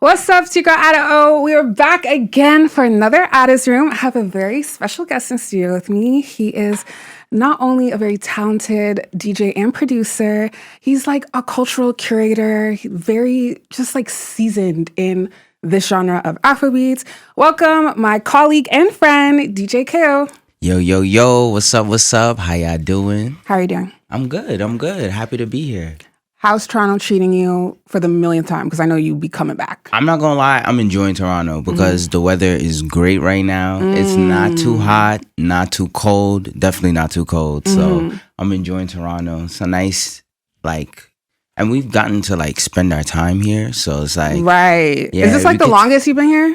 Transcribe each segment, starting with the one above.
What's up, Chico Ada O? We are back again for another Ada's Room. I have a very special guest in studio with me. He is not only a very talented DJ and producer, he's like a cultural curator, very just like seasoned in this genre of Afrobeats. Welcome, my colleague and friend, DJ KO. Yo, what's up? How y'all doing? How are you doing? I'm good. Happy to be here. How's Toronto treating you for the millionth time? Because I know you'll be coming back. I'm not gonna lie, I'm enjoying Toronto because the weather is great right now. It's not too hot, not too cold, definitely not too cold. So I'm enjoying Toronto. It's a nice, and we've gotten to spend our time here. So it's right. Yeah, is this the longest you've been here?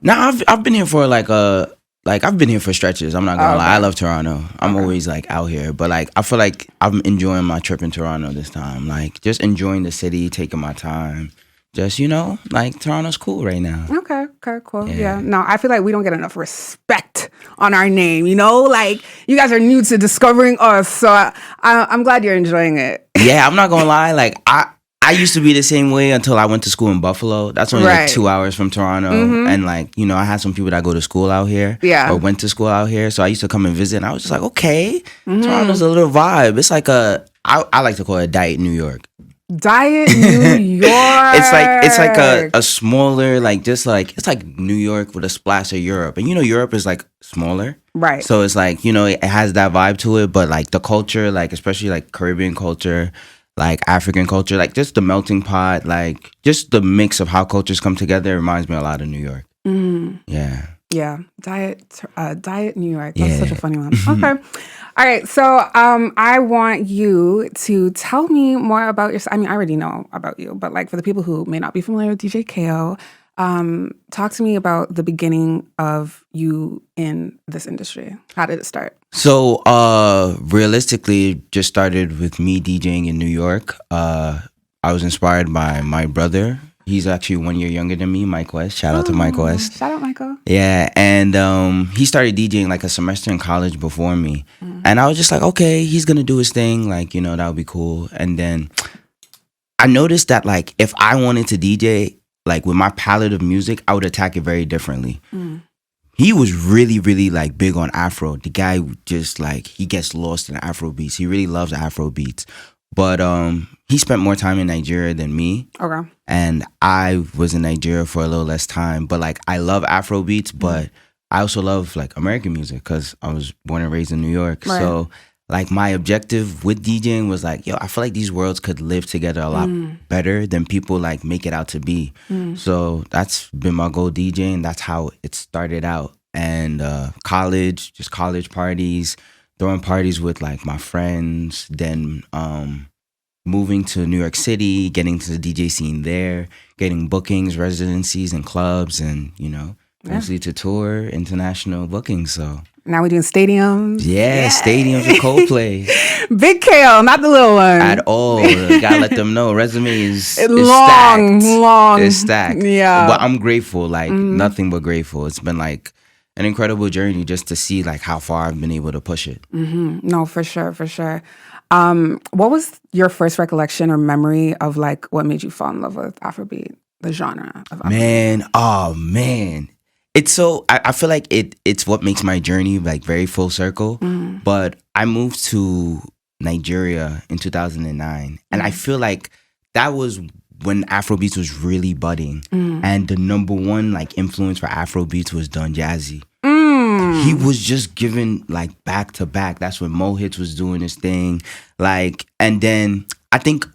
No, I've been here for I've been here for stretches. I'm not gonna lie. I love Toronto. I'm always out here, but I feel like I'm enjoying my trip in Toronto this time. Just enjoying the city, taking my time. Just Toronto's cool right now. Okay, cool. Yeah. No, I feel like we don't get enough respect on our name. You guys are new to discovering us, so I'm glad you're enjoying it. Yeah, I'm not gonna lie. I used to be the same way until I went to school in Buffalo. That's only 2 hours from Toronto. And I had some people that go to school out here. Yeah. Or went to school out here. So I used to come and visit and I was just okay, Toronto's a little vibe. It's I like to call it Diet New York. Diet New York. it's a smaller, it's like New York with a splash of Europe. And Europe is smaller. Right. So it's it has that vibe to it, but the culture, especially Caribbean culture, African culture, just the melting pot, just the mix of how cultures come together reminds me a lot of New York. Yeah. Yeah. Diet New York. That's such a funny one. Okay. All right. So I want you to tell me more about yourself. I mean, I already know about you, but for the people who may not be familiar with DJ KO, talk to me about the beginning of you in this industry. How did it start? So, realistically, it just started with me DJing in New York. I was inspired by my brother. He's actually 1 year younger than me, Mike West. Shout out to Mike West. Shout out, Michael. Yeah, and he started DJing a semester in college before me. And I was just okay, he's going to do his thing. That would be cool. And then I noticed that, if I wanted to DJ, with my palette of music, I would attack it very differently. He was really, really big on Afro. The guy just he gets lost in Afrobeats. He really loves Afrobeats. But he spent more time in Nigeria than me. Okay. And I was in Nigeria for a little less time. But I love Afrobeats, but I also love American music because I was born and raised in New York. Right. So my objective with DJing was I feel like these worlds could live together a lot better than people make it out to be. So that's been my goal DJing. That's how it started out. And college parties, throwing parties with my friends, then moving to New York City, getting to the DJ scene there, getting bookings, residencies and clubs, and mostly to tour, international bookings. So now we're doing stadiums. Yeah, stadiums with Coldplay. Big KO, not the little one. At all. Gotta let them know. Resume is long. It's stacked. Yeah. But I'm grateful, nothing but grateful. It's been an incredible journey just to see how far I've been able to push it. No, for sure. What was your first recollection or memory of what made you fall in love with Afrobeat, the genre of Afrobeat? Man. It's so, I feel like it's what makes my journey very full circle. But I moved to Nigeria in 2009. And I feel like that was when Afrobeats was really budding. And the number one influence for Afrobeats was Don Jazzy. He was just giving back to back. That's when Mo Hits was doing his thing. And then I think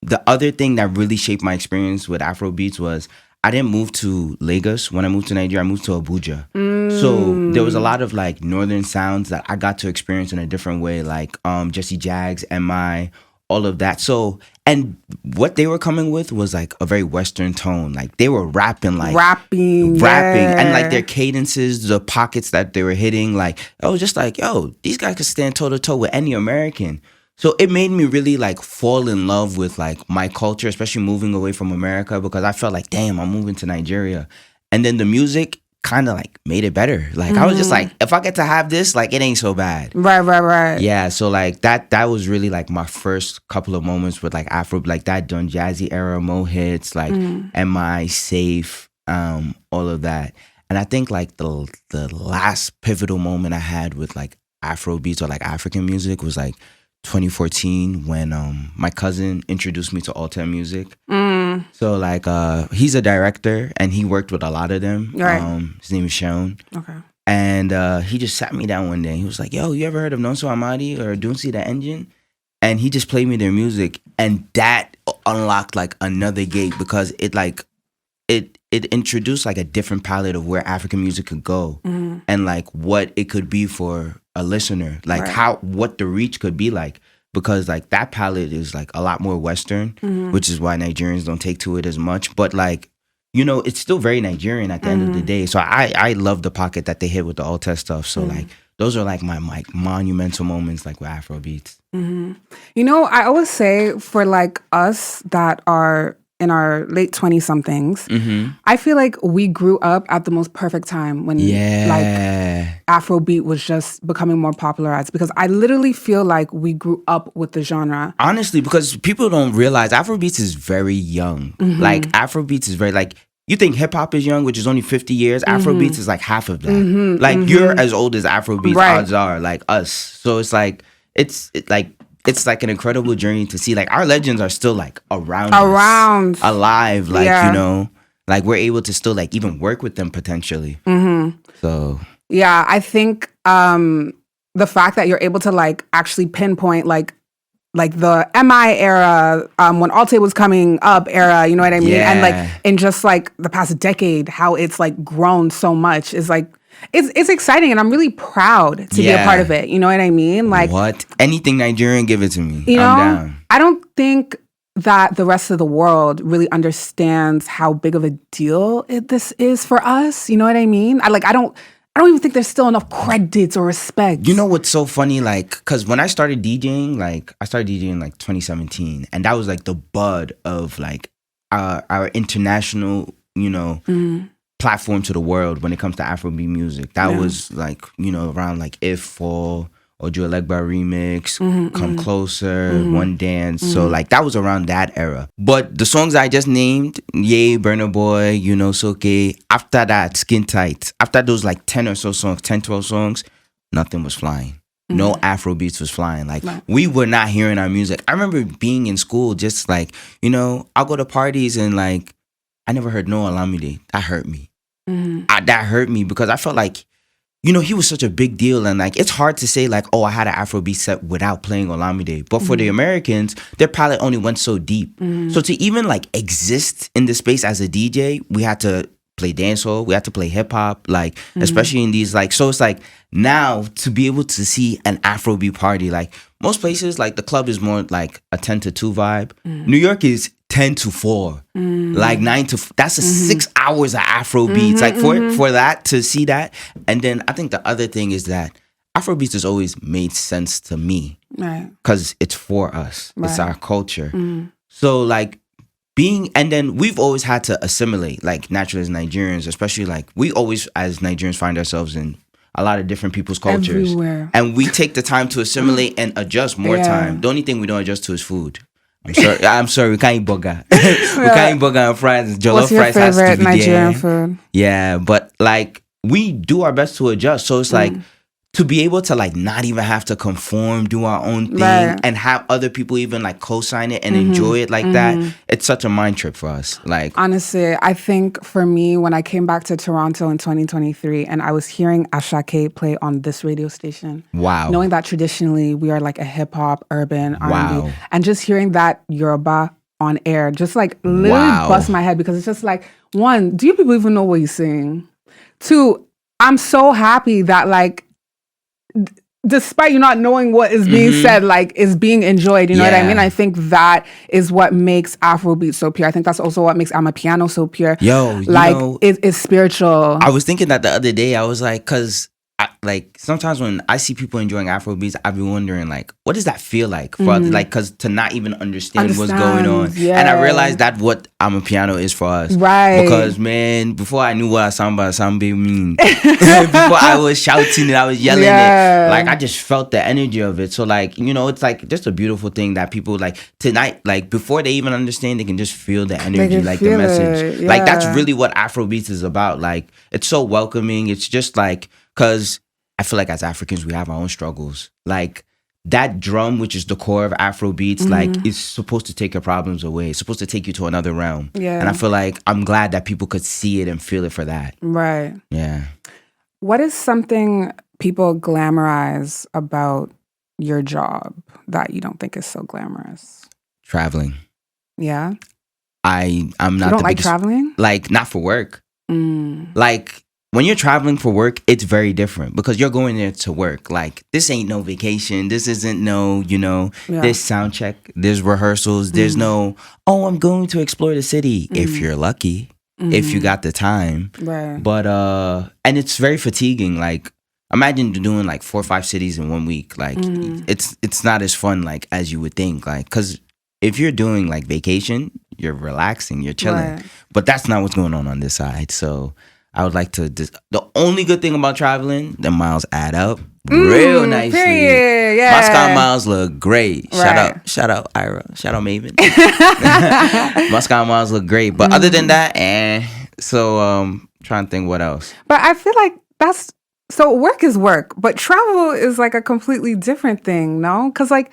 the other thing that really shaped my experience with Afrobeats was I didn't move to Lagos. When I moved to Nigeria, I moved to Abuja. So there was a lot of northern sounds that I got to experience in a different way, Jesse Jaggs, M.I., all of that. So, and what they were coming with was a very Western tone. They were rapping, rapping, and their cadences, the pockets that they were hitting, I was just yo, these guys could stand toe to toe with any American. So it made me really fall in love with my culture, especially moving away from America, because I felt damn, I'm moving to Nigeria. And then the music kind of like made it better. Like I was just like, if I get to have this, like it ain't so bad. Right. Yeah, so like that was really like my first couple of moments with like Afro, like that Don Jazzy era, Mo Hits, like Am I Safe, all of that. And I think like the last pivotal moment I had with like Afrobeats or like African music was like 2014 when my cousin introduced me to Alter Music. So like he's a director and he worked with a lot of them. Right. His name is Sean. Okay. And he just sat me down one day. He was like, yo, you ever heard of Nonso Amadi or Dunsi the Engine? And he just played me their music. And that unlocked like another gate because it introduced like a different palette of where African music could go and like what it could be for a listener, like what the reach could be like, because like that palette is like a lot more Western, which is why Nigerians don't take to it as much. But like, you know, it's still very Nigerian at the end of the day. So I love the pocket that they hit with the Alter stuff. So like those are like my monumental moments like with Afrobeats. You know, I always say for like us that are in our late 20-somethings, I feel like we grew up at the most perfect time when like Afrobeat was just becoming more popularized, because I literally feel like we grew up with the genre. Honestly, because people don't realize Afrobeats is very young. Like Afrobeats is very like, you think hip hop is young, which is only 50 years. Afrobeats is like half of that. Like you're as old as Afrobeats, odds are, like us. So it's like, it's like an incredible journey to see. Like our legends are still like around us, alive. Like, you know, like we're able to still like even work with them potentially. So yeah, I think the fact that you're able to like actually pinpoint like the MI era, when Alte was coming up era, you know what I mean? And like in just like the past decade, how it's like grown so much is like, it's exciting, and I'm really proud to be a part of it. You know what I mean? Like what? Anything Nigerian, give it to me. You know, I'm down. I don't think that the rest of the world really understands how big of a deal this is for us. You know what I mean? I don't even think there's still enough credits or respect. You know what's so funny? Like, because when I started DJing, like I started DJing like 2017, and that was like the bud of like our international, you know, platform to the world when it comes to Afrobeat music. That was like, you know, around like If Fall, Ojo Elegba remix, Come Closer, One Dance. So like that was around that era. But the songs I just named, Yay, Burna Boy, You Know Soke, after that, Skin Tight, after those like 10 or so songs, 10, 12 songs, nothing was flying. No Afrobeats was flying. Like we were not hearing our music. I remember being in school just like, you know, I'll go to parties and like, I never heard No Olamide. That hurt me. That hurt me because I felt like, you know, he was such a big deal, and like it's hard to say like, oh, I had an Afrobeat set without playing Olamide. But for the Americans, their palette only went so deep. So to even like exist in the space as a DJ, we had to play dancehall, we had to play hip hop, like especially in these like. So it's like now to be able to see an Afrobeat party, like most places, like the club is more like a 10 to 2 vibe. New York is 10 to 4, like 9 to that's a 6 hours of Afro beats. Like for that to see that. And then I think the other thing is that Afrobeats has always made sense to me, right? Because it's for us, it's our culture. So like and then we've always had to assimilate, like naturally as Nigerians, especially like we always as Nigerians find ourselves in a lot of different people's cultures. Everywhere. And we take the time to assimilate and adjust more time. The only thing we don't adjust to is food. I'm sorry, we can't eat burger. We can't eat burger and fries. Jollof What's your fries has to favorite be Nigerian there. food? Yeah, but like we do our best to adjust. So it's like to be able to like not even have to conform, do our own thing, and have other people even like co-sign it and enjoy it like that. It's such a mind trip for us. Like honestly, I think for me, when I came back to Toronto in 2023 and I was hearing Ashake play on this radio station, knowing that traditionally we are like a hip hop, urban, R&B, and just hearing that Yoruba on air, just like literally bust my head, because it's just like, one, do you people even know what he's saying? Two, I'm so happy that like, despite you not knowing what is being said, like is being enjoyed, you know what I mean? I think that is what makes Afrobeat so pure. I think that's also what makes Amapiano so pure. Yo, like it's spiritual. I was thinking that the other day. I was like, because like sometimes when I see people enjoying Afrobeats, I be wondering like, what does that feel like for like, because to not even understand what's going on, and I realized that what I'm a piano is for us, right? Because man, before I knew what a samba mean, before I was shouting it, I was yelling it, like I just felt the energy of it. So like, you know, it's like just a beautiful thing that people like tonight, like before they even understand, they can just feel the energy, like the message. Like that's really what Afrobeats is about. Like it's so welcoming. It's just like, because I feel like as Africans, we have our own struggles. Like that drum, which is the core of Afrobeats, like it's supposed to take your problems away. It's supposed to take you to another realm. Yeah. And I feel like I'm glad that people could see it and feel it for that. Right. Yeah. What is something people glamorize about your job that you don't think is so glamorous? Traveling. Yeah. I'm not. You don't like traveling? Like not for work. Like when you're traveling for work, it's very different because you're going there to work. Like this ain't no vacation. This isn't no, you know, there's sound check, there's rehearsals, there's no, oh, I'm going to explore the city. If you're lucky, if you got the time. Right. But and it's very fatiguing. Like imagine doing like 4 or 5 cities in 1 week. Like it's not as fun like as you would think. Like because if you're doing like vacation, you're relaxing, you're chilling. Right. But that's not what's going on this side. So I would like to. The only good thing about traveling, the miles add up real nicely. Period. Yeah. Moscow miles look great. Right. Shout out Ayra. Shout out Maven. Moscow miles look great. But other than that, So trying to think what else. But I feel like so work is work, but travel is like a completely different thing, no? Because like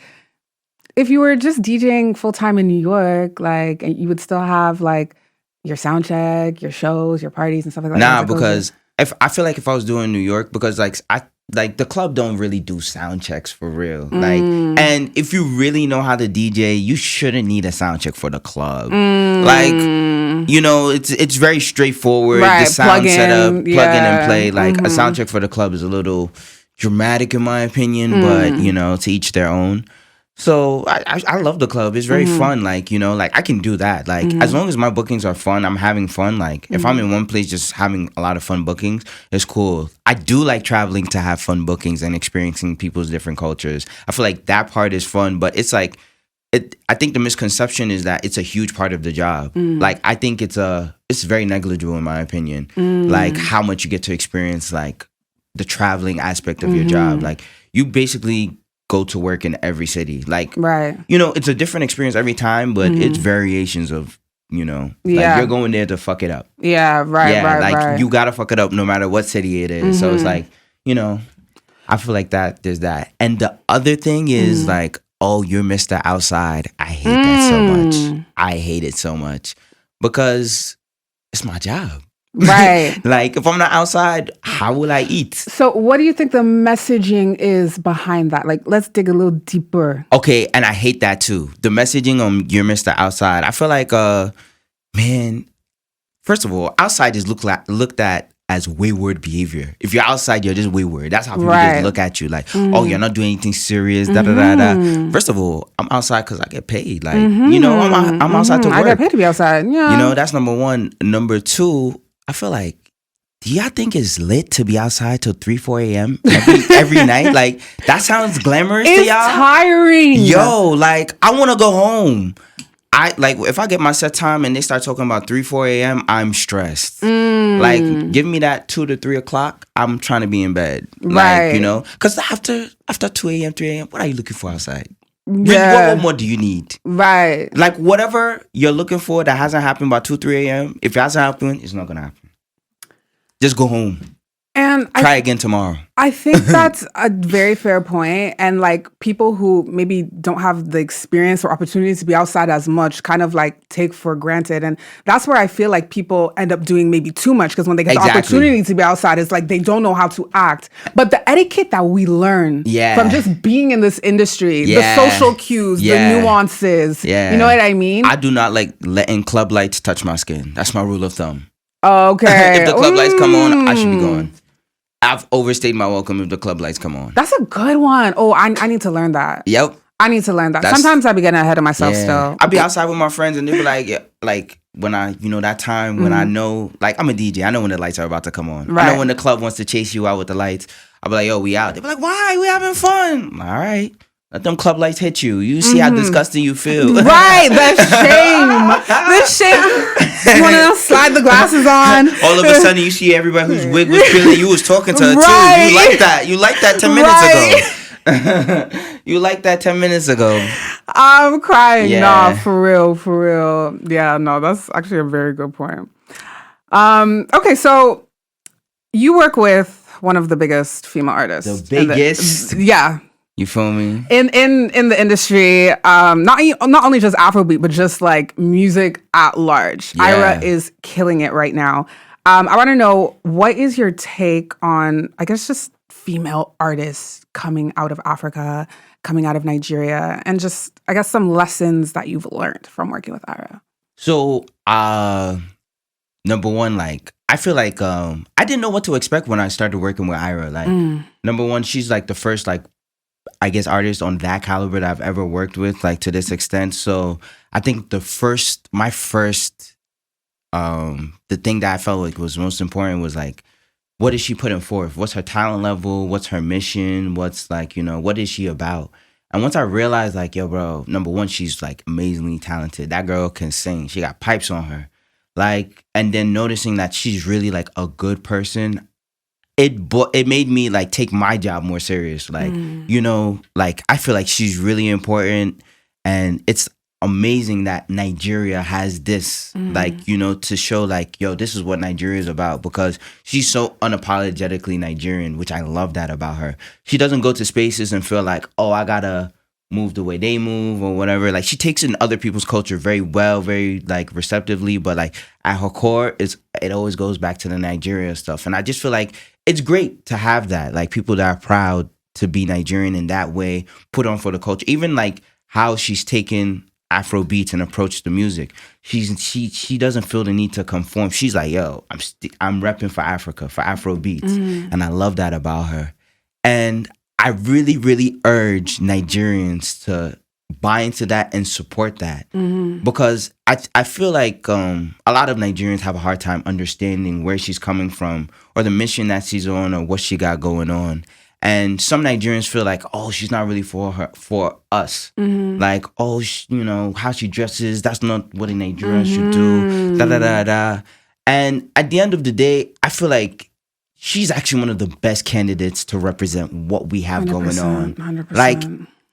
if you were just DJing full time in New York, like and you would still have like your sound check, your shows, your parties and stuff like that. Nah, because if I feel like if I was doing New York, because like the club don't really do sound checks for real. Like, and if you really know how to DJ, you shouldn't need a sound check for the club. Like, you know, it's very straightforward. Right, the sound setup, plug in and play. Like a sound check for the club is a little dramatic in my opinion, but you know, to each their own. So I love the club. It's very fun. Like, you know, like I can do that. Like as long as my bookings are fun, I'm having fun. Like if I'm in one place just having a lot of fun bookings, it's cool. I do like traveling to have fun bookings and experiencing people's different cultures. I feel like that part is fun, but it's like I think the misconception is that it's a huge part of the job. Like I think it's very negligible in my opinion. Like how much you get to experience like the traveling aspect of your job. Like you basically go to work in every city. Like, right. You know, it's a different experience every time, but it's variations of, you know, like you're going there to fuck it up. Yeah, right, like you gotta fuck it up no matter what city it is. So it's like, you know, I feel like there's that. And the other thing is like, oh, you're Mr. Outside. I hate that so much. I hate it so much because it's my job. Right. Like if I'm not outside, how will I eat? So what do you think the messaging is behind that? Like let's dig a little deeper. Okay, and I hate that too. The messaging on you're Mr. Outside. I feel like man, first of all, outside is looked at as wayward behavior. If you're outside, you're just wayward. That's how people just look at you. Like, oh, you're not doing anything serious. Da da da da. First of all, I'm outside because I get paid. Like, you know, I'm outside to work. I get paid to be outside. Yeah. You know, that's number one. Number two, I feel like, do y'all think it's lit to be outside till 3, 4 a.m. every night? Like, that sounds glamorous to y'all? It's tiring. Yo, like, I want to go home. Like, if I get my set time and they start talking about 3, 4 a.m., I'm stressed. Like, give me that 2 to 3 o'clock, I'm trying to be in bed. Right. Like, you know? Because after 2 a.m., 3 a.m., what are you looking for outside? Yeah. What more do you need? Right. Like, whatever you're looking for that hasn't happened by 2, 3 a.m., if it hasn't happened, it's not going to happen. Just go home. And try again tomorrow. I think that's a very fair point. And like people who maybe don't have the experience or opportunity to be outside as much kind of like take for granted. And that's where I feel like people end up doing maybe too much because when they get the opportunity to be outside, it's like they don't know how to act. But the etiquette that we learn from just being in this industry, the social cues, the nuances, you know what I mean? I do not like letting club lights touch my skin. That's my rule of thumb. Okay. If the club lights come on, I should be going. I've overstayed my welcome if the club lights come on. That's a good one. Oh, I need to learn that. Yep. I need to learn that. Sometimes I be getting ahead of myself still. I'll be outside with my friends and they be like when I, you know, that time when I know, like I'm a DJ. I know when the lights are about to come on. Right. I know when the club wants to chase you out with the lights. I'll be like, yo, we out. They be like, why? We having fun. All right. Let them club lights hit you. You see how disgusting you feel. Right, the shame. You want to slide the glasses on. All of a sudden, you see everybody whose wig was peeling. You was talking to her, too. Right. You like that. You like that 10 minutes ago. You like that 10 minutes ago. I'm crying. Yeah. Nah, for real. Yeah, no, that's actually a very good point. Okay, so you work with one of the biggest female artists. The biggest? Yeah. You feel me? In the industry, not only just Afrobeat, but just like music at large. Yeah. Ayra is killing it right now. I want to know, what is your take on, I guess, just female artists coming out of Africa, coming out of Nigeria, and just, I guess, some lessons that you've learned from working with Ayra? So, number one, like, I feel like I didn't know what to expect when I started working with Ayra. Like, number one, she's like the first, like, I guess, artist on that caliber that I've ever worked with, like, to this extent. So I think the thing that I felt like was most important was like, what is she putting forth? What's her talent level? What's her mission? What's like, you know, what is she about? And once I realized, like, yo, bro, number one, she's like amazingly talented. That girl can sing. She got pipes on her. Like, and then noticing that she's really like a good person, it made me like take my job more serious. Like, you know, like I feel like she's really important, and it's amazing that Nigeria has this, like, you know, to show like, yo, this is what Nigeria is about, because she's so unapologetically Nigerian, which I love that about her. She doesn't go to spaces and feel like, oh, I gotta move the way they move or whatever. Like, she takes in other people's culture very well, very like receptively, but like at her core, it always goes back to the Nigeria stuff. And I just feel like it's great to have that, like people that are proud to be Nigerian in that way, put on for the culture. Even like how she's taken Afrobeats and approached the music. She doesn't feel the need to conform. She's like, yo, I'm repping for Africa, for Afrobeats. And I love that about her. And I really, really urge Nigerians to buy into that and support that, because I feel like a lot of Nigerians have a hard time understanding where she's coming from or the mission that she's on or what she got going on. And some Nigerians feel like, oh, she's not really for us. Like, oh, you know, how she dresses, that's not what a Nigerian should do. Da da da da. And at the end of the day, I feel like she's actually one of the best candidates to represent what we have going on. 100%. Like,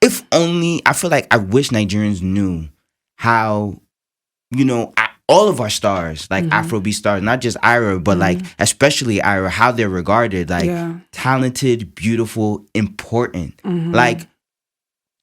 if only, I feel like I wish Nigerians knew how, you know, all of our stars, like Afrobeat stars, not just Ayra, but like especially Ayra, how they're regarded, like talented, beautiful, important. Like,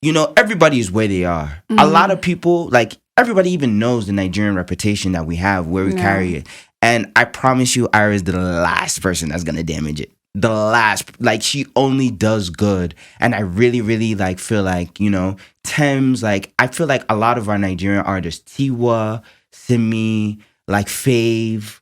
you know, everybody is where they are. A lot of people, like everybody even knows the Nigerian reputation that we have, where we carry it. And I promise you, Ayra is the last person that's going to damage it. The last, like, she only does good. And I really, really like feel like, you know, Thames, like, I feel like a lot of our Nigerian artists, Tiwa, Simi, like Fave,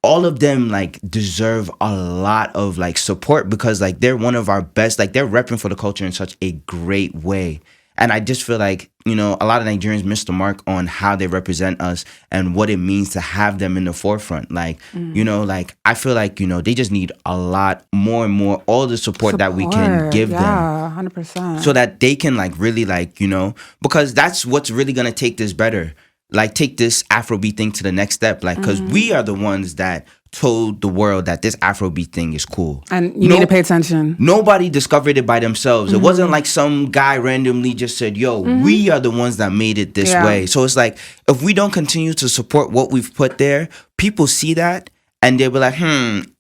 all of them like deserve a lot of like support, because like they're one of our best, like they're repping for the culture in such a great way. And I just feel like, you know, a lot of Nigerians missed the mark on how they represent us and what it means to have them in the forefront. Like, you know, like I feel like, you know, they just need a lot more and more, all the support that we can give them. 100%. So that they can like really like, you know, because that's what's really going to take this better. Like, take this Afrobeat thing to the next step. Like, because we are the ones that told the world that this Afrobeat thing is cool. And you need to pay attention. Nobody discovered it by themselves. It wasn't like some guy randomly just said, yo, we are the ones that made it this way. So it's like, if we don't continue to support what we've put there, people see that and they'll be like,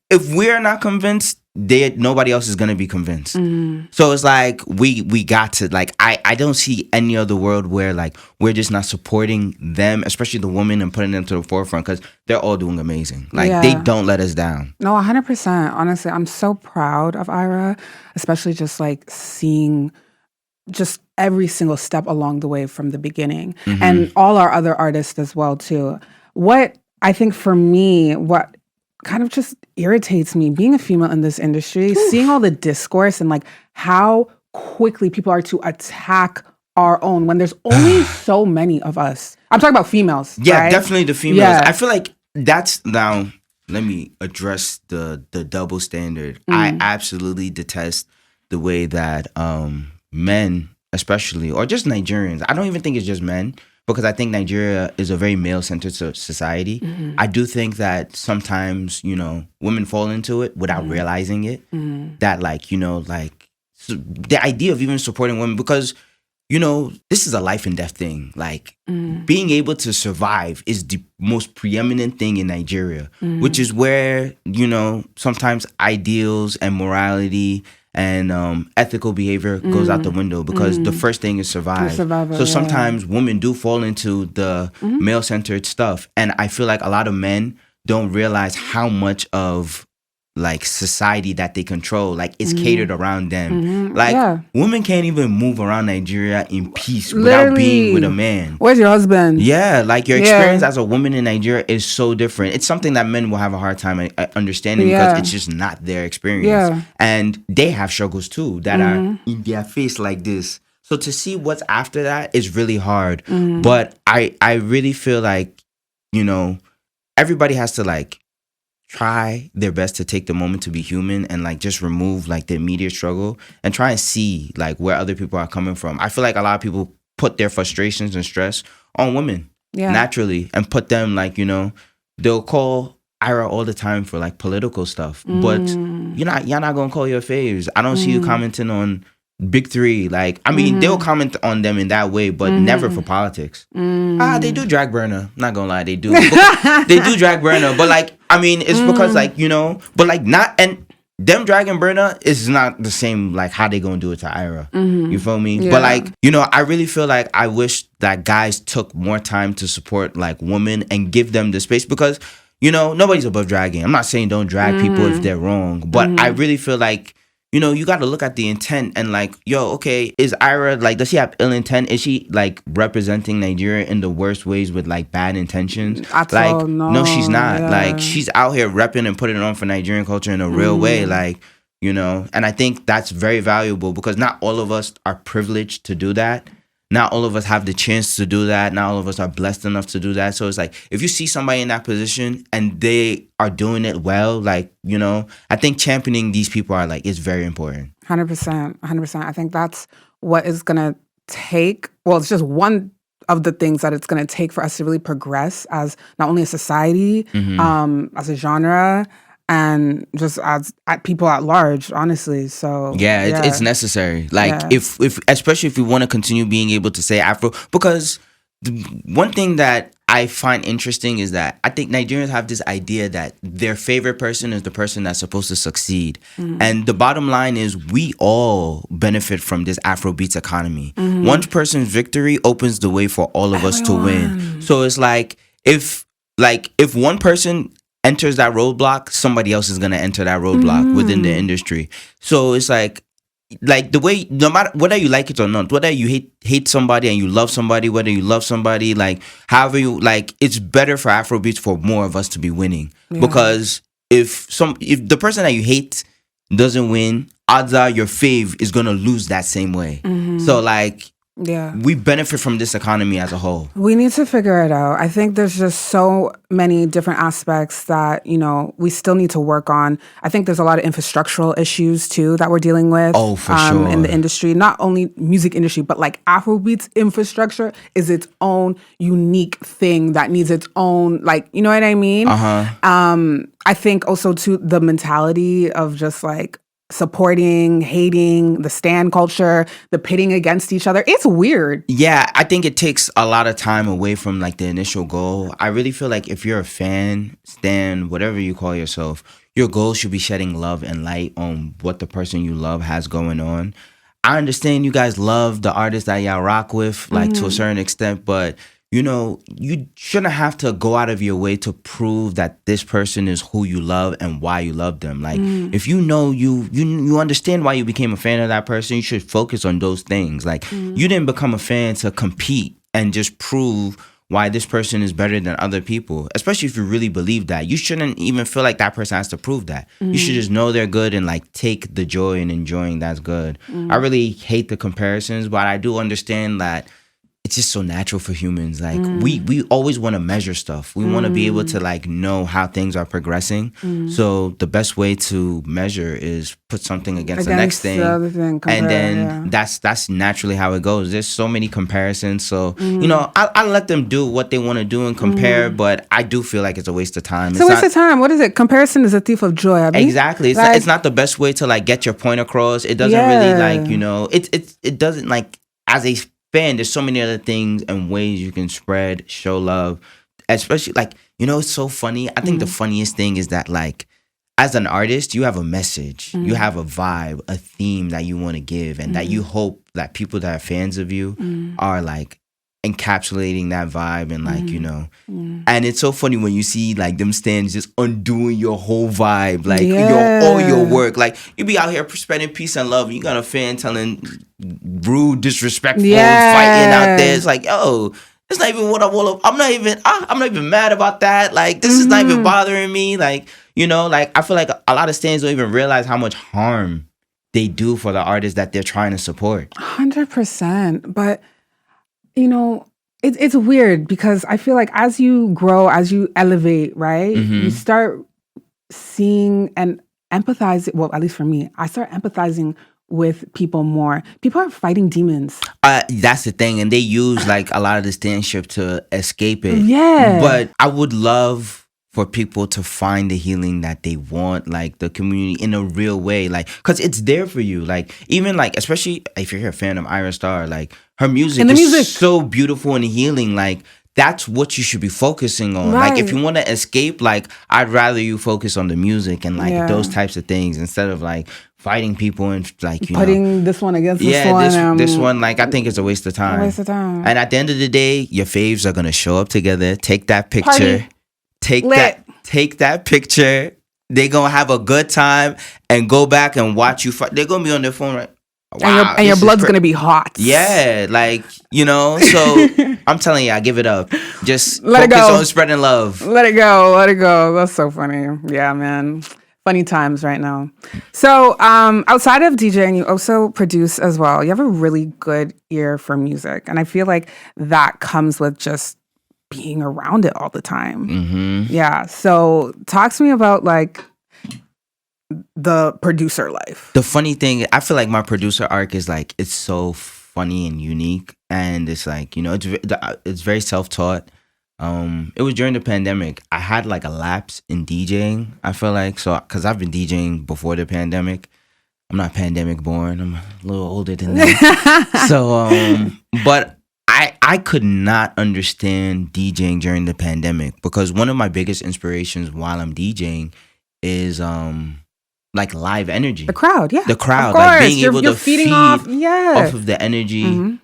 if we're not convinced, nobody else is going to be convinced. So it's like, we got to, like, I don't see any other world where like we're just not supporting them, especially the women, and putting them to the forefront, because they're all doing amazing. Like, they don't let us down. No, 100%. Honestly, I'm so proud of Ayra, especially just like seeing just every single step along the way from the beginning, and all our other artists as well too. What I think for me, what kind of just irritates me being a female in this industry, seeing all the discourse and like how quickly people are to attack our own when there's only so many of us. I'm talking about females. Yeah, right? definitely the females. Yeah. I feel like that's now, let me address the double standard. I absolutely detest the way that men, especially, or just Nigerians, I don't even think it's just men, because I think Nigeria is a very male-centered society. I do think that sometimes, women fall into it without realizing it. That, like, so the idea of even supporting women, because this is a life and death thing. Like, being able to survive is the most preeminent thing in Nigeria, which is where, sometimes ideals and morality and ethical behavior goes out the window, because the first thing is survive. So sometimes women do fall into the male-centered stuff. And I feel like a lot of men don't realize how much of like society that they control, like, it's catered around them. Women can't even move around Nigeria in peace without being with a man. Where's your husband? Yeah, like, your experience as a woman in Nigeria is so different. It's something that men will have a hard time understanding, because it's just not their experience. And they have struggles too that are in their face like this. So to see what's after that is really hard. But I really feel like, everybody has to, like, try their best to take the moment to be human and, like, just remove, like, the immediate struggle and try and see, like, where other people are coming from. I feel like a lot of people put their frustrations and stress on women naturally, and put them, like, they'll call Ayra all the time for, like, political stuff, but you're not gonna call your faves. I don't see you commenting on Big Three. Like, I mean, they'll comment on them in that way, but never for politics. They do drag Burner. Not gonna lie, they do. They do drag Burner, but, like, I mean, it's because, like, but, like, not, and them dragging Burner is not the same, like, how they gonna do it to Ayra. You feel me? But, like, I really feel like I wish that guys took more time to support, like, women and give them the space, because, nobody's above dragging. I'm not saying don't drag people if they're wrong, but I really feel like, you got to look at the intent and, like, okay, is Ayra, like, does she have ill intent? Is she, like, representing Nigeria in the worst ways with, like, bad intentions? Like, no, she's not. Like, she's out here repping and putting it on for Nigerian culture in a real way, like, and I think that's very valuable, because not all of us are privileged to do that. Not all of us have the chance to do that. Not all of us are blessed enough to do that. So it's like, if you see somebody in that position and they are doing it well, like, I think championing these people are, like, it's very important. 100%. I think that's what is going to take. Well, it's just one of the things that it's going to take for us to really progress as not only a society, as a genre, and just as people at large, honestly. So it's necessary. Like, if especially if we want to continue being able to say Afro, because one thing that I find interesting is that I think Nigerians have this idea that their favorite person is the person that's supposed to succeed. And the bottom line is, we all benefit from this Afrobeats economy. One person's victory opens the way for all of us to win. So it's like, if one person enters that roadblock, somebody else is going to enter that roadblock within the industry. So it's like the way, no matter whether you like it or not, whether you hate somebody and you love somebody, whether you love somebody, like, however you, like, it's better for Afrobeats for more of us to be winning. Because if the person that you hate doesn't win, odds are your fave is going to lose that same way. So, like, we benefit from this economy as a whole. We need to figure it out. I think there's just so many different aspects that, we still need to work on. I think there's a lot of infrastructural issues too that we're dealing with. Oh, for sure. In the industry, not only music industry, but, like, Afrobeats infrastructure is its own unique thing that needs its own, like, you know what I mean? I think also too, the mentality of just, like, supporting, hating, the stan culture, the pitting against each other. It's weird. Yeah, I think it takes a lot of time away from, like, the initial goal. I really feel like if you're a fan, stan, whatever you call yourself, your goal should be shedding love and light on what the person you love has going on. I understand you guys love the artists that y'all rock with, like, to a certain extent, but you shouldn't have to go out of your way to prove that this person is who you love and why you love them. Like, if you understand why you became a fan of that person, you should focus on those things. Like, you didn't become a fan to compete and just prove why this person is better than other people, especially if you really believe that. You shouldn't even feel like that person has to prove that. You should just know they're good and, like, take the joy in enjoying that's good. I really hate the comparisons, but I do understand that it's just so natural for humans. Like we always want to measure stuff. We want to be able to like know how things are progressing. So the best way to measure is put something against the next thing, the other thing, compare, and then that's naturally how it goes. There's so many comparisons. So I let them do what they want to do and compare, but I do feel like it's a waste of time. It's a waste of time. What is it? Comparison is a thief of joy. I mean, exactly. It's not the best way to like get your point across. It doesn't really like it doesn't like as a fan, there's so many other things and ways you can spread, show love, especially like, it's so funny. I think the funniest thing is that like, as an artist, you have a message, you have a vibe, a theme that you want to give, and that you hope that people that are fans of you are like encapsulating that vibe and like, and it's so funny when you see like them stands just undoing your whole vibe, like all your work. Like you be out here spreading peace and love, and you got a fan telling rude, disrespectful, fighting out there. It's like, yo, it's not even what I want. I'm not even mad about that. Like this is not even bothering me. Like, like I feel like a lot of stands don't even realize how much harm they do for the artists that they're trying to support. 100%. But it's weird because I feel like as you grow, as you elevate, right, you start seeing and empathizing. Well, at least for me, I start empathizing with people more. People are fighting demons. That's the thing, and they use like a lot of the standship to escape it. Yeah, but I would love for people to find the healing that they want, like the community in a real way, like because it's there for you. Like even like especially if you're a fan of Ayra Starr, like her music is so beautiful and healing. Like that's what you should be focusing on. Right. Like if you want to escape, like I'd rather you focus on the music and like those types of things instead of like fighting people and like putting this one against this one. This one, like I think it's a waste of time. And at the end of the day, your faves are gonna show up together, take that picture. Party. Take that picture. They're gonna have a good time and go back and watch you fight. They're gonna be on their phone, right? Wow, and your blood's gonna be hot. Yeah, like so I'm telling you, I give it up. Just let focus on spreading love. Let it go. That's so funny. Yeah, man. Funny times right now. So outside of DJing, you also produce as well. You have a really good ear for music, and I feel like that comes with just being around it all the time. Yeah. So talk to me about like the producer life. The funny thing, I feel like my producer arc is like, it's so funny and unique. And it's like, it's very self-taught. It was during the pandemic. I had like a lapse in DJing, I feel like. So, because I've been DJing before the pandemic. I'm not pandemic born. I'm a little older than that. So, but I could not understand DJing during the pandemic because one of my biggest inspirations while I'm DJing is like live energy. The crowd, yeah. The crowd. Like being able to feed off of the energy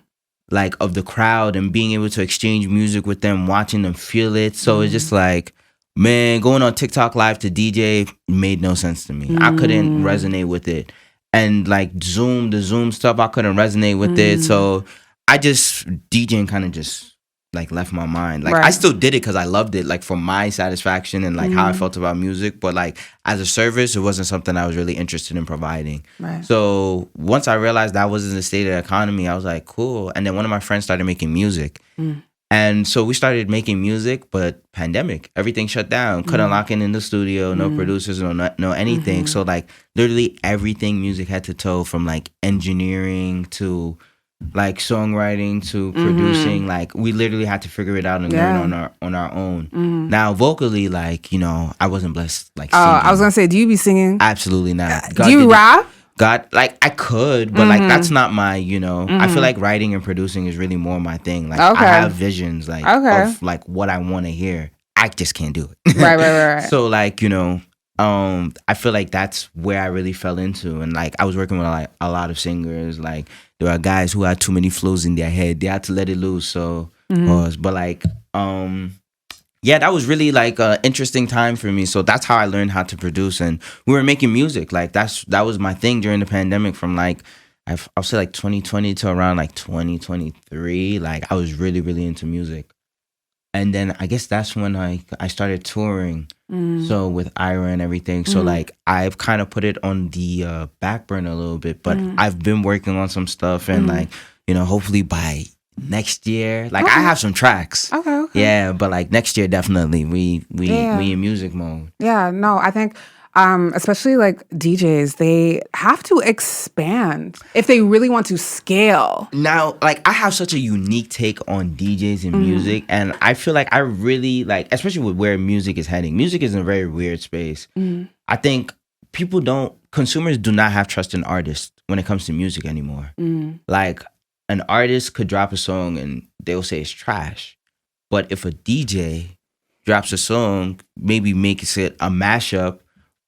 like of the crowd and being able to exchange music with them, watching them feel it. So it's just like, man, going on TikTok live to DJ made no sense to me. I couldn't resonate with it. And like the Zoom stuff, I couldn't resonate with it. So I just, DJing kind of just like left my mind. Like I still did it because I loved it, like for my satisfaction and like how I felt about music. But like as a service, it wasn't something I was really interested in providing. Right. So once I realized that wasn't the state of the economy, I was like, cool. And then one of my friends started making music. And so we started making music, but pandemic, everything shut down. Couldn't lock in the studio, no producers, no anything. So like literally everything music had to toe, from like engineering to like songwriting to producing. Like we literally had to figure it out and learn on our own. Now vocally, like, I wasn't blessed like singing. I was gonna say, do you be singing? Absolutely not. Do you rap? God, like I could, but like that's not my, I feel like writing and producing is really more my thing. Like I have visions like of like what I want to hear. I just can't do it. Right. So like, I feel like that's where I really fell into. And like I was working with like a lot of singers. Like there are guys who had too many flows in their head. They had to let it loose. So but like yeah, that was really like an interesting time for me. So that's how I learned how to produce. And we were making music. Like that was my thing during the pandemic, from like I'll say like 2020 to around like 2023. Like I was really, really into music. And then I guess that's when I started touring. So with Ayra and everything. So like I've kind of put it on the back burner a little bit, but I've been working on some stuff, and like, hopefully by next year. Like I have some tracks. Okay. Yeah, but like next year definitely we in music mode. Yeah, no, I think especially like DJs, they have to expand if they really want to scale. Now, like I have such a unique take on DJs and music, and I feel like I really like, especially with where music is heading. Music is in a very weird space. I think consumers do not have trust in artists when it comes to music anymore. Like an artist could drop a song and they'll say it's trash. But if a DJ drops a song, maybe makes it a mashup,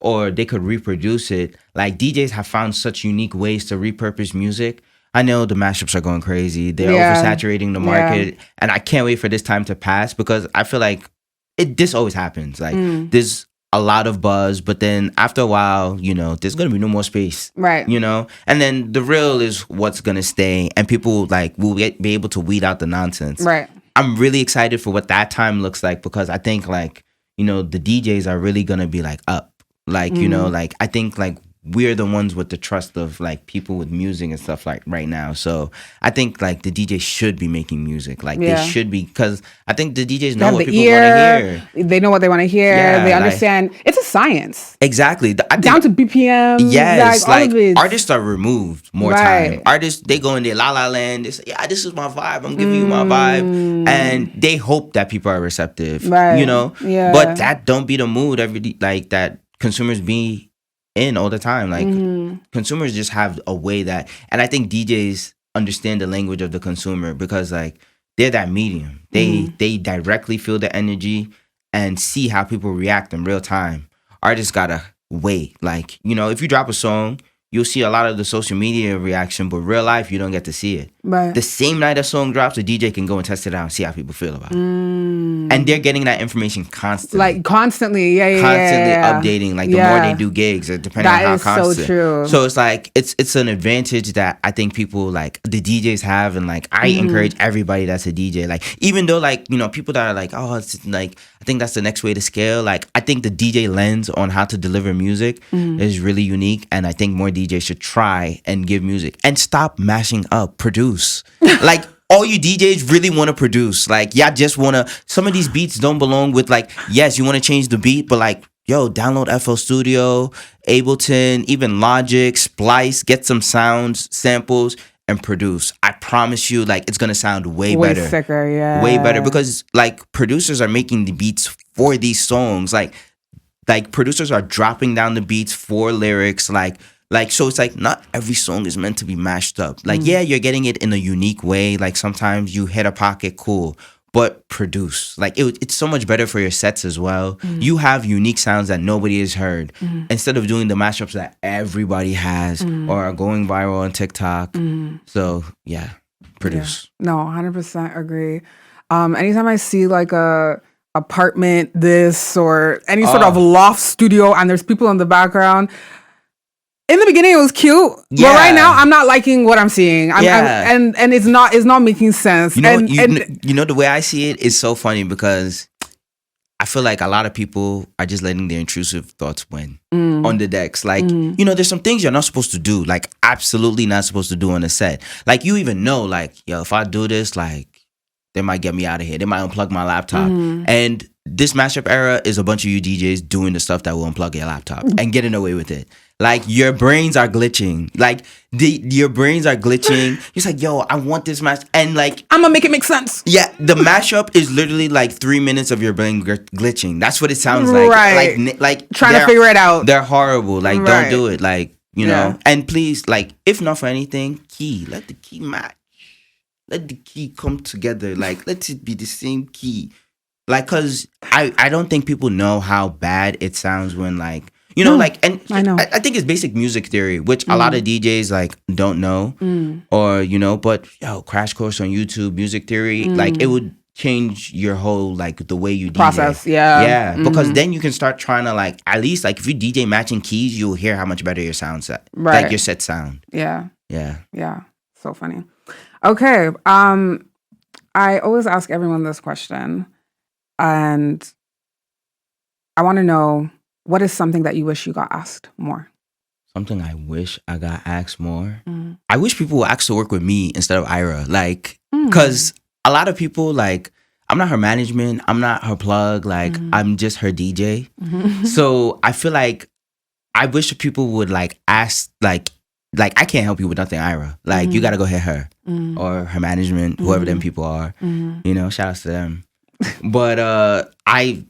or they could reproduce it. Like DJs have found such unique ways to repurpose music. I know the mashups are going crazy. They're oversaturating the market. And I can't wait for this time to pass because I feel like this always happens. Like there's a lot of buzz, but then after a while, there's going to be no more space. Right. And then the real is what's going to stay, and people like will be able to weed out the nonsense. Right. I'm really excited for what that time looks like because I think like, the DJs are really going to be like up. Like, like I think like we're the ones with the trust of like people with music and stuff like right now. So I think like the DJs should be making music. Like they should be, because I think the DJs know what people want to hear. They know what they want to hear. Yeah, they understand. It's a science. Exactly. Down to BPM. Yes. Like all of it. Artists are removed more time. Artists, they go in their la la land. They say, yeah, this is my vibe. I'm giving you my vibe. And they hope that people are receptive. Right. Yeah. But that don't be the mood like that consumers be in all the time. Like consumers just have a way that, and I think DJs understand the language of the consumer because like they're that medium. They directly feel the energy and see how people react in real time. Artists gotta wait. Like, if you drop a song, you'll see a lot of the social media reaction, but real life, you don't get to see it. Right. The same night a song drops, a DJ can go and test it out and see how people feel about it. And they're getting that information constantly. Like constantly, constantly updating. Like the more they do gigs, depending on how constant. That is so true. So it's like it's an advantage that I think people like the DJs have, and like I encourage everybody that's a DJ. Like even though like people that are like, oh, it's like I think that's the next way to scale. Like I think the DJ lens on how to deliver music is really unique, and I think more DJs should try and give music and stop mashing up, produce. Like all you DJs really want to produce. Like y'all just want to, some of these beats don't belong with like, yes, you want to change the beat, but like, yo, download FL Studio, Ableton, even Logic, Splice, get some sounds, samples, and produce. I promise you, like, it's going to sound way better. Way sicker, yeah. Way better because like producers are making the beats for these songs. Like producers are dropping down the beats for lyrics, like, so it's like not every song is meant to be mashed up. Like, yeah, you're getting it in a unique way. Like sometimes you hit a pocket, cool, but produce. Like it's so much better for your sets as well. You have unique sounds that nobody has heard instead of doing the mashups that everybody has or are going viral on TikTok. So yeah, produce. Yeah. No, 100% agree. Anytime I see like a apartment this or any sort of loft studio and there's people in the background, in the beginning it was cute, but right now I'm not liking what I'm seeing. And it's not making sense. You know the way I see it is so funny because I feel like a lot of people are just letting their intrusive thoughts win on the decks. Like, there's some things you're not supposed to do, like absolutely not supposed to do on a set. Like you even know, like, yo, if I do this, like they might get me out of here. They might unplug my laptop. And this mashup era is a bunch of you DJs doing the stuff that will unplug your laptop and getting away with it. Like your brains are glitching. Like your brains are glitching. It's like, yo, I want this mash, and like I'm gonna make it make sense. Yeah, the mashup is literally like 3 minutes of your brain glitching. That's what it sounds like. Right. Like trying to figure it out. They're horrible. Like don't do it. Like you know. And please, like if not for anything, let the key match. Let the key come together. Like let it be the same key. Like, cause I don't think people know how bad it sounds when like. Like, and I know. I think it's basic music theory, which a lot of DJs like don't know, or but crash course on YouTube, music theory, like it would change your whole like the way you DJ. Process, yeah, because then you can start trying to like at least like if you DJ matching keys, you'll hear how much better your sound set, like your set sound. Yeah. So funny. Okay, I always ask everyone this question, and I want to know. What is something that you wish you got asked more? Something I wish I got asked more? I wish people would ask to work with me instead of Ayra. Like, Because a lot of people, like, I'm not her management, I'm not her plug, like, I'm just her DJ. So I feel like I wish people would, like, ask, like I can't help you with nothing, Ayra. Like, you got to go hit her or her management, whoever them people are. You know, shout outs to them. But I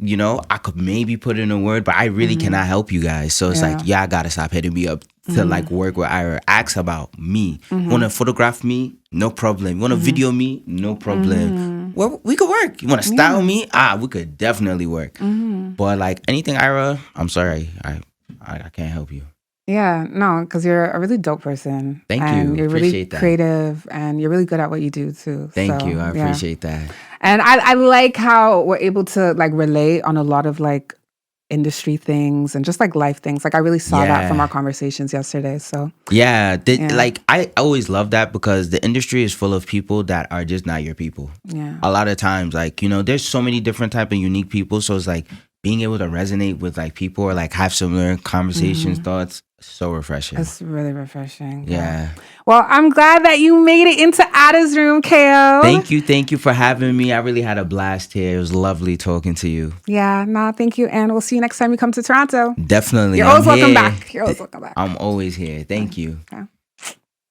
could maybe put in a word, but I really cannot help you guys. So it's like, I gotta stop hitting me up to like work with Ayra. Ask about me. Wanna photograph me? No problem. Wanna video me? No problem. Well, we could work. You wanna style me? We could definitely work. But like anything, Ayra, I'm sorry, I can't help you. Yeah, no, because you're a really dope person. Thank and you. You're Appreciate really that. creative, and you're really good at what you do too. Thank you. I appreciate that. And I like how we're able to like relate on a lot of like industry things and just like life things. Like I really saw that from our conversations yesterday. So like I always love that because the industry is full of people that are just not your people. Yeah. A lot of times, like, you know, there's so many different type of unique people. So it's like being able to resonate with like people or like have similar conversations, thoughts, so refreshing. It's really refreshing. Yeah. Well, I'm glad that you made it into Ada's room, KO. Thank you for having me. I really had a blast here. It was lovely talking to you. Yeah, thank you. And we'll see you next time you come to Toronto. Definitely. You're always welcome back. You're always welcome back. I'm always here. Thank you. Yeah.